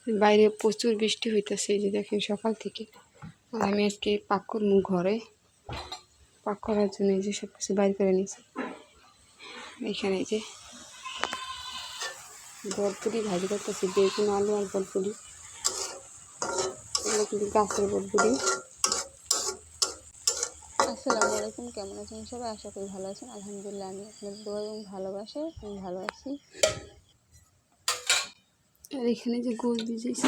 বাইরে প্রচুর বৃষ্টি হইতেছে, এই যে দেখেন সকাল থেকে। আর আমি আজকে পাক করবো ঘরে, পাক করার জন্য এই যে সব কিছু বাইর করে নিয়েছি। এখানে এই যে বরপুরি ভাজি করতেছি, বেগুন আলু আর বরপুরি। এগুলো কিন্তু গাছের বরপুরি। আসসালামু আলাইকুম, কেমন আছেন সবাই? আশা করি ভালো আছেন। আলহামদুলিল্লাহ আমি আপনাদের দোয়া এবং ভালোবাসায় আমি ভালো আছি। আর এখানে যে গোল ভিজেছি,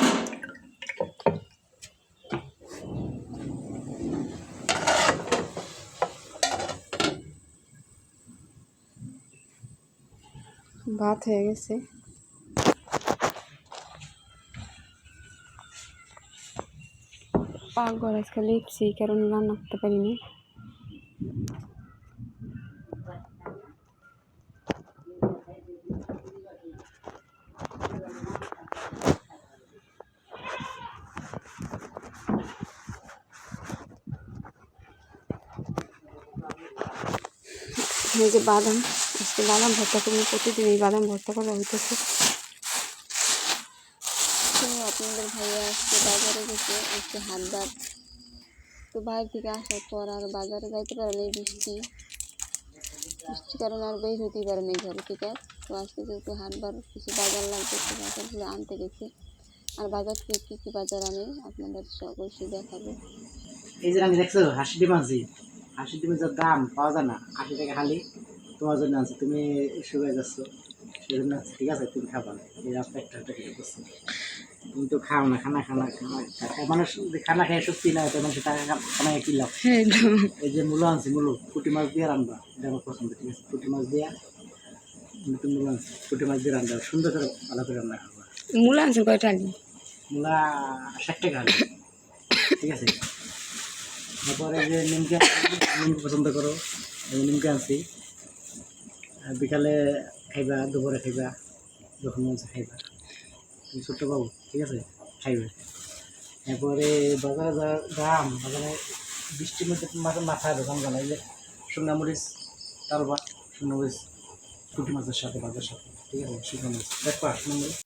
ভাত হয়ে গেছে। পাকঘর আজকে লেপছি, কারণ রান্না করতে পারিনি। এই যে বাদাম, আজকে বাদাম ভর্তা করবো। প্রতিদিন এই বাদাম ভর্তা করা হইতেছে। আপনাদের ভাইয়া আজকে বাজারে গেছে, আজকে হাটবার। তো বাইরে থেকে আসার পর আর বাজারে যাইতে পারে না, বৃষ্টির কারণে আর বের হতেই পারে না ঘর থেকে। তো আজকে যেহেতু হাটবার, কিছু বাজার লাগবে, তো বাজারগুলো আনতে গেছে। আর বাজার থেকে কী কী বাজার আনে আপনাদের অবশ্যই দেখাবো। এই যে আমি দেখছো হাসি ডিম আনছি, হাসি ডিমের যা দাম পাওয়া যায় না, 80 টাকা হালি। তোমার জন্য আনছি, তুমি শুয়ে যাচ্ছ সেজন্য আনছি, ঠিক আছে? তুমি খাবা, এই রাস্তা একটা খেতে করছো। তুমি তো খাও না, খানা খানা খানা মানুষ খানা খেয়ে সত্যি না, তো মানুষের টাকা খানায় কি লাভ? এই যে মূলো আনছি, মূলো পুঁটি মাছ দিয়ে রান্না, এটা আমার পছন্দ, ঠিক আছে? পুঁটি মাছ দিয়ে নতুন মূলো আনছি, পুঁটি মাছ দিয়ে রান্না সুন্দর করে ভালো করে রান্না খাবা। মূলা আনছেন কয়টা? মূলা 60 টাকা হালি, ঠিক আছে? তারপরে যে নিমকে, নিমকে পছন্দ করো, এই নিমকে আনছি। বিকালে খাইবা, দুপুরে খাইবা, যখন মন চায় খাইবা। তুমি ছোট্ট বাবু, ঠিক আছে? খাইবে। এরপরে বাজারে দাম, বাজারে বৃষ্টির মধ্যে মাথায় দোকান জানা, এই যে শুকনা মরিচ তালবা, শুকনা মরিচ পুঁটি মাছের সাথে, বাজার সাথে, ঠিক আছে? শুকনা মরিচ দেখবা, শুকনা মরিচ।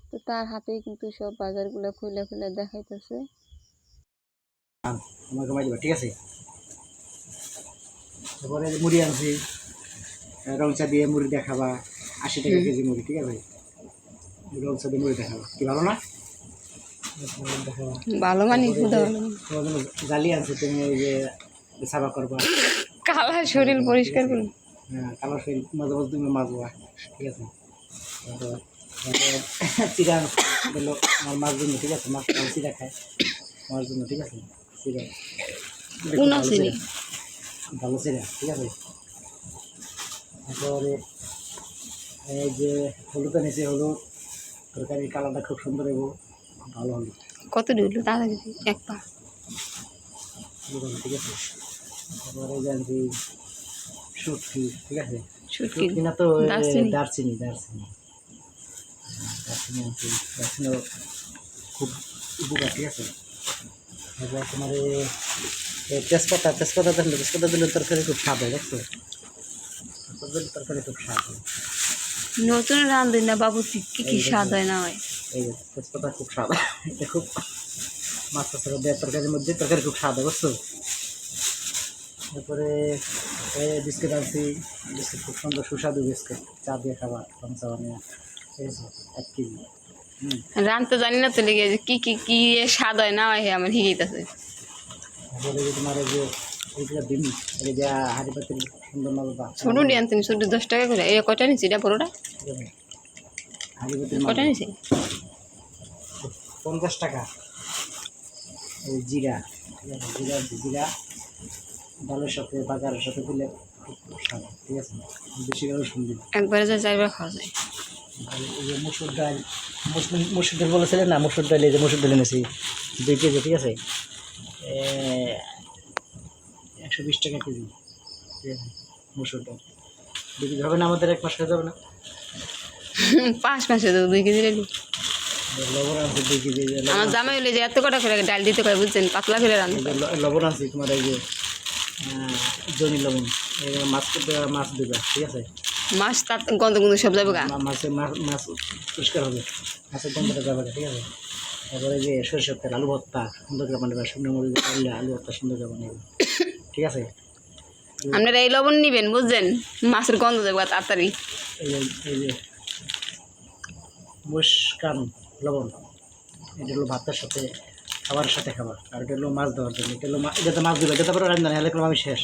তো তার হাতেই কিন্তু সব বাজারগুলো খুলে খুলে দেখাইতেছে। তোমার কমাই দিবা, ঠিক আছে? তারপরে মুড়ি আনছি, রংচা দিয়ে মুড়ি দেখাবা, 80 টাকা কেজি মুড়ি, ঠিক আছে? রংচা দিয়ে মুড়ি দেখাবা, কি ভালো না? ভালো মানে তোমার জন্য জালি আনছি, তুমি এই যে সাবা করবা, কালা শরীর পরিষ্কার করুন। হ্যাঁ, কালো শরীর মাঝে মাঝে তুমি মাজবা, ঠিক আছে? চিরা বললো আমার মাছ জন্য, ঠিক আছে? মাছ চিরা খায় মাছ জন্য, ঠিক আছে? চিরা ভালো চিরা, ঠিক আছে? তারপরে এই যে হলুদ এনেছি, হলুদ তরকারির কালারটা খুব সুন্দর এবং ভালো হলুদ। কত ঢুকলো দাদা? এক পা, ঠিক আছে? তারপরে জানছি শুটকি, ঠিক আছে? শুটকি না তো দারচিনি, দারচিনি আনছি, দারচিনিও খুব উপকার, ঠিক আছে? তারপর তোমার তেজপাতা, তেজপাতা দিলে তরকারি খুব স্বাদ হয়, দেখছো? তরকারি খুব স্বাদ হয়। নতুন রাঁধুন না বাবু, কি কি স্বাদ হয় না হয়। এই যে তেজপাতা খুব স্বাদ, এটা খুব মাছ টাছের দেওয়ার তরকারির মধ্যে তরকারি খুব স্বাদ হয়, বুঝছো? তারপরে বিস্কুট আনছি, বিস্কুট খুব সুন্দর সুস্বাদু বিস্কুট, চা দিয়ে খাবার, চা বানিয়ে, ঠিক আছে? 1 কেজি। রাঁধতে জানি না তো, লেগে কি কি কি স্বাদ হয় না হয় আমার হিগেইতেছে। তারপরে যে তোমার এই যে এইগুলো ডিম, এই যে হাঁড়ি পাতিল সুন্দর নলবা, ছোটো ডি আনতেন, ছোটো 10 টাকা করে। এই কয়টা নিচ্ছি এটা বড়োটা? হাঁড়ি পাতিল কয়টা নিচ্ছি? 50 টাকা। এই জিরা, ঠিক আছে? জিরা ডালের সাথে বাজারের সাথে দিলে খুব স্বাদ, ঠিক আছে? বেশি করে সুন্দর, একবারে যা 4 বার খাওয়া যায়। এই যে মসুর ডাল, মসুর ডাল বলেছিলেন না, মসুর ডাল, এই যে মসুর ডাল এনেছি 2 কেজি, ঠিক আছে? 120 টাকা কেজি, ঠিক আছে? মসুর ডাল 2 কেজি হবে না? আমাদের 1 মাস হয়ে যাবে না? 5 মাসে তো 2 কেজি রেডি। লবণ আনছি 2 কেজি। আমার জামাই হলে যে এত কটা করে ডাল দিতে কয় বুঝছেন, পাতলা করে রান্না। লবণ আনছি তোমার, এই যে জনি লবণ, মাছ দিবা, ঠিক আছে? মাছ তার গন্ধ গন্ধ সব যাবে গা। মাছ পরিষ্কার হবে, মাছের গন্ধটা যাবে না, ঠিক আছে। তারপরে যে সরিষার তেল, আলু ভর্তা সুন্দর করে বানাবে, শুকনো মরিচ করলে আলু ভর্তা সুন্দর করে বানাবে, ঠিক আছে। আপনারা এই লবণ নিবেন বুঝছেন, মাছের গন্ধ যাবে গা তাড়াতাড়ি। এই যে মুস্কান লবণ, এটা হলো ভাতের সাথে খাবারের সাথে খাবার, আর এটা হলো মাছ দেওয়ার জন্য, এটা হলো এটাতে মাছ দেবে, এটাতে পরে রান্না হেলে করলাম আমি শেষ,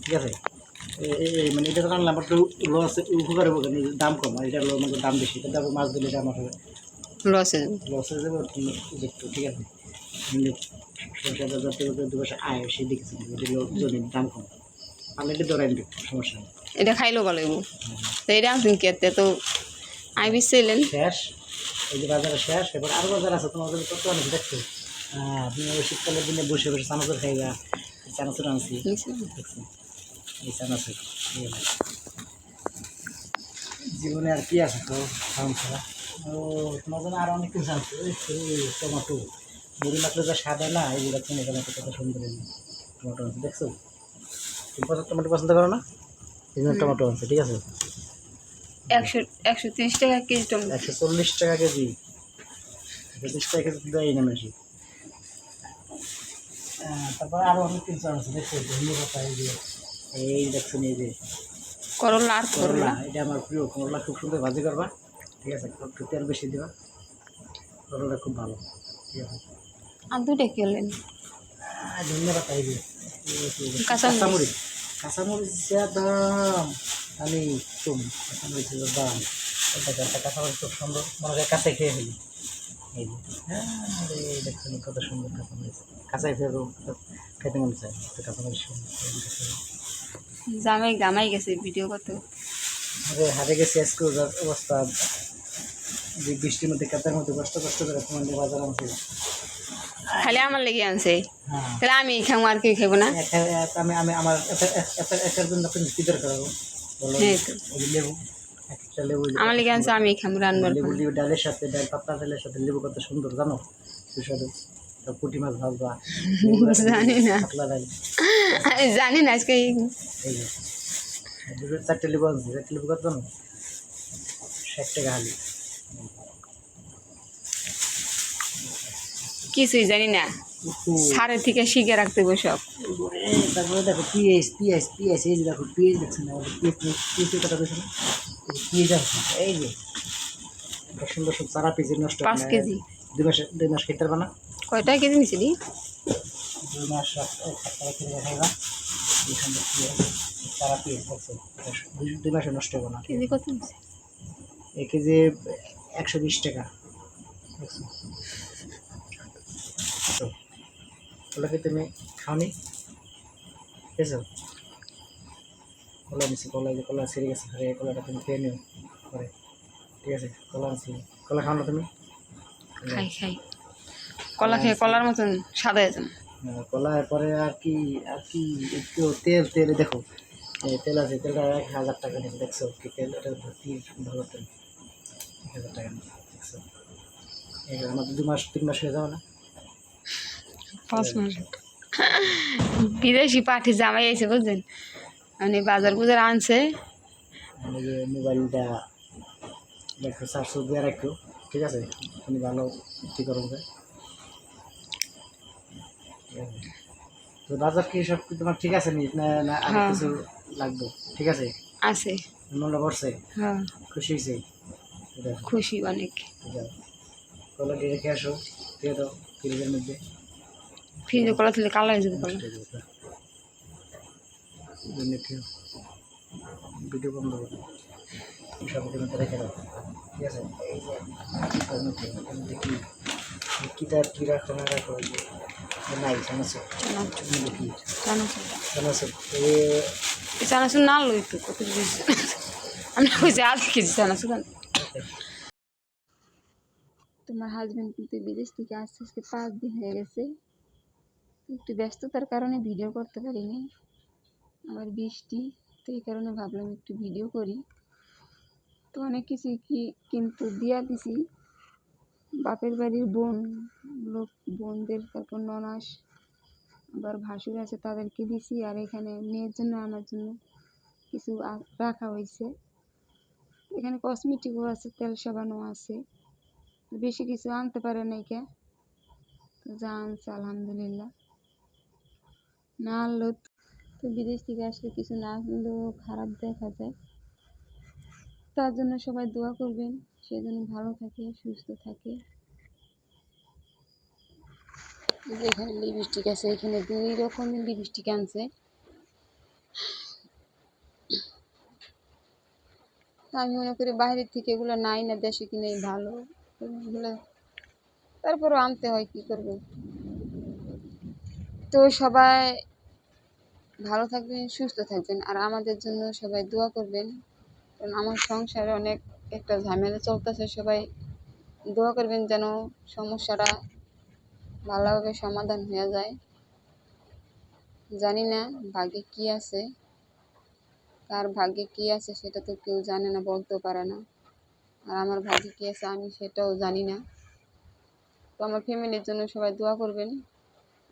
ঠিক আছে। মানে এটা তো রান্না আমার একটু লস উপকার হবে, দাম কম, আর এটা হলো আমাকে দাম বেশি, এটা তারপর মাছ দিলে এটা আমার লসে লস হয়ে যাবে একটু, ঠিক আছে। সরষেটা যাতে দু বছর আয় সেই দেখছি, এটা হলো জমির দাম কম, আমি এটা ধরাই দিই, সমস্যা নেই। এটা খাইলেও ভালো লাগবো। তো এটা আনছেন কি তো আই বিচ্ছিলেন শেষ, এই যে বাজারে শেষ, এবার আরও বাজার আছে তোমাদের কত অনেক দেখছো। তুমি ওই শীতকালের দিনে বসে বসে চানাচুর খাইবা, চানাচুর আনছি দেখছি, এই চানাচুর জীবনে আর কি আছে তো খাওয়ান ছাড়া। ও তোমার জন্য আরও অনেক কিছু আছে, ওই টমেটো মুড়ি মাত্র যা সাদা না, এইগুলো কিনে টমেটো কত সুন্দর, টমেটো আছে দেখছো। তুমি টমেটো পছন্দ করো না, এই জন্য টমেটো আছে, ঠিক আছে। 130 টাকা কেজি টমেটো। 140 টাকা কেজি, 130 টাকা কেজি দেয় না বেশি। তারপর আরও অনেক কিছু আছে দেখছো, ধন্যবাদ। এই দেখছেন, এই যে করলা আর করলা, করলা এটা আমার প্রিয়, করলা খুব সুন্দর ভাজি করবা, ঠিক আছে, একটু তেল বেশি দিবা, করলাটা খুব ভালো, ঠিক আছে। আর দুইটা কি হলেন? ধন্যবাদ। এই যে কাঁচামরিচ। কাঁচামরিচ, কাঁচামরিচের দাম আমি কম, কাঁচামরিচের দাম দেখো, একটা কাঁচামরিচ খুব সুন্দর, মনে হয় কাঁচাই খেয়ে ফেলি, এই যে এই দেখছেন কত সুন্দর কাঁচামরিচ, কাঁচাই ফেলবো, খেতে মনে চায় তো কাঁচামরিচ সুন্দর। জামাই গামাই গেছে ভিডিও করতে। হাতে গেছে আজকে অবস্থা, যে বৃষ্টির মধ্যে কাতার মধ্যে কষ্ট কষ্ট করে তোমাদের বাজার আনছে। খালি আমার লেগে আনছে, হ্যাঁ, তাহলে আমি খাবো আর কেউ খাবো না। আমি আমি আমার এটার জন্য আপনি কী দরকার হবে বলো। হ্যাঁ তো এই যে লেবু, একটা লেবু, আমার লেগে আনছে, আমি খাবো রান্নার লেবু পর। দিয়ে ডালের সাথে, ডাল পাতলা ডালের সাথে লেবু কত সুন্দর জানো, সুস্বাদু। তো পুঁটি মাছ ভাজবা, জানি না, পাতলা ডাল, আমি জানি না আজকে এই যে চারটে লেবু আনছি, চারটে লেবু কত জানো, 60 টাকা হালি। কিছুই জানি না, সারের থেকে শিখে রাখতে হবে সব। তারপরে দেখো পিঁয়াজ, পিঁয়াজ, পিঁয়াজ, এই যে দেখো পিঁয়াজ দেখছেন না, পিঁয়াজ, পিঁয়াজের কথা বলছে না, পিঁয়াজ আছে, এই যে একটা সুন্দর সব চারা পিঁয়াজ নষ্ট 5 কেজি। 2 মাস খেতে পারবা না, কয়টা কেজি নিছিলি? 2 মাস খেতে খাইবা, এই সুন্দর পিঁয়াজ, চারা পিঁয়াজ দেখছো, 2 মাসে নষ্ট হবে না। কেজি কত নিছে? 1 কেজি 120 টাকা দেখছো। তো ওগুলো কি তুমি খাওনি, বুঝছো, কলা নিচ্ছি, কলা, যে কলা ছিঁড়ে গেছে, আরে কলাটা তুমি খেয়ে নিও পরে, ঠিক আছে। কলা আনছি, কলা খাও না তুমি? খাই খাই, কলা খেয়ে কলার মতন সাদা হয়ে যান। কলা পরে আর কি, আর কি একটু তেল, তেল দেখো, এই তেল আছে, তেলটা 1000 টাকা নিয়েছে দেখছো, কি তেল, এটা কি ভালো তেল, 1000 টাকা নিয়েছে দেখছো। আমাদের 2 মাস 3 মাস হয়ে যাবে না। 5 মাস। বিদেশি পাঠি জামাই আইছে বুঝছেন, মানে বাজার বুজার আনছে। আমি যে মোবাইলটা দেখো চার্জ দিয়ে রাখো, ঠিক আছে, তুমি ভালো কী করো যে, তো বাজার কি সব কি তোমার ঠিক আছে নি না, না আর হ্যাঁ কিছু লাগবে, ঠিক আছে, আছে। মনটা পড়ছে, হ্যাঁ খুশি হয়েছে, দেখো, খুশি অনেক। ঠিক আছে। কলা দিয়ে রেখে আসো, দিয়ে দাও ফ্রিজের মধ্যে, ফ্রিজে কলা তুলে কালো হয়ে যাবে কলা। নষ্ট হয়ে যাবে, খেও, ভিডিও বন্ধ করো, সবাইকে মধ্যে রেখে দাও, ঠিক আছে। এই যে এটার মধ্যে, এটার মধ্যে কি কীটা কী রাখো না রাখো, এই যে নাই চানাচুর, দেখি চানাচুর, চানাচুর, চানাচুর না লো একটু কত কেজি, আমি কইছি 1/2 কেজি চানাচুর। তোমার হাজবেন্ড কিন্তু বিদেশ থেকে আস্তে আস্তে 5 দিন হয়ে গেছে, একটু ব্যস্ততার কারণে ভিডিও করতে পারিনি, আবার বৃষ্টি, তো এই কারণে ভাবলাম একটু ভিডিও করি। তো অনেক কিছু কি কিন্তু দিয়া দিছি, বাপের বাড়ির বোন লোক, বোনদের, তারপর ননাস, আবার ভাসুর আছে তাদেরকে দিছি, আর এখানে মেয়ের জন্য আমার জন্য কিছু রাখা হয়েছে। এখানে কসমেটিকও আছে, তেল সাবানও আছে। বেশি কিছু আনতে পারে নাই কে, তো যা আনছে আলহামদুলিল্লাহ। না আনলেও তো বিদেশ থেকে আসলে কিছু না আনলেও খারাপ দেখা যায়। তার জন্য সবাই দোয়া করবেন, সে যেন ভালো থাকে, সুস্থ থাকে। এই যে এখানে লিপস্টিক আছে, এখানে 2 রকমের লিপস্টিক আনছে। তো আমি মনে করি বাইরের থেকে এগুলো নাই না, দেশে কিনেই ভালো। এগুলো তারপরও আনতে হয়, কি করব। তো সবাই ভালো থাকবেন, সুস্থ থাকবেন, আর আমাদের জন্য সবাই দোয়া করবেন। কারণ আমার সংসারে অনেক একটা ঝামেলা চলতেছে, সবাই দোয়া করবেন যেন সমস্যাটা ভালোভাবে সমাধান হয়ে যায়। জানি না ভাগ্যে কি আছে, কার ভাগ্যে কি আছে সেটা তো কেউ জানে না, বলতেও পারে না। আর আমার ভাগ্যে কি আছে আমি সেটাও জানি না। তো আমার ফ্যামিলির জন্য সবাই দোয়া করবেন,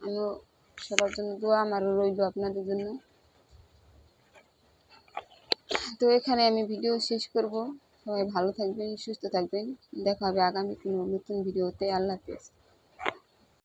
আমিও সবার জন্য দোয়া আমারও রইল আপনাদের জন্য। তো এখানে আমি ভিডিও শেষ করব। সবাই ভালো থাকবেন, সুস্থ থাকবেন। দেখা হবে আগামী কোনো নতুন ভিডিওতে। আল্লাহ হাফেজ।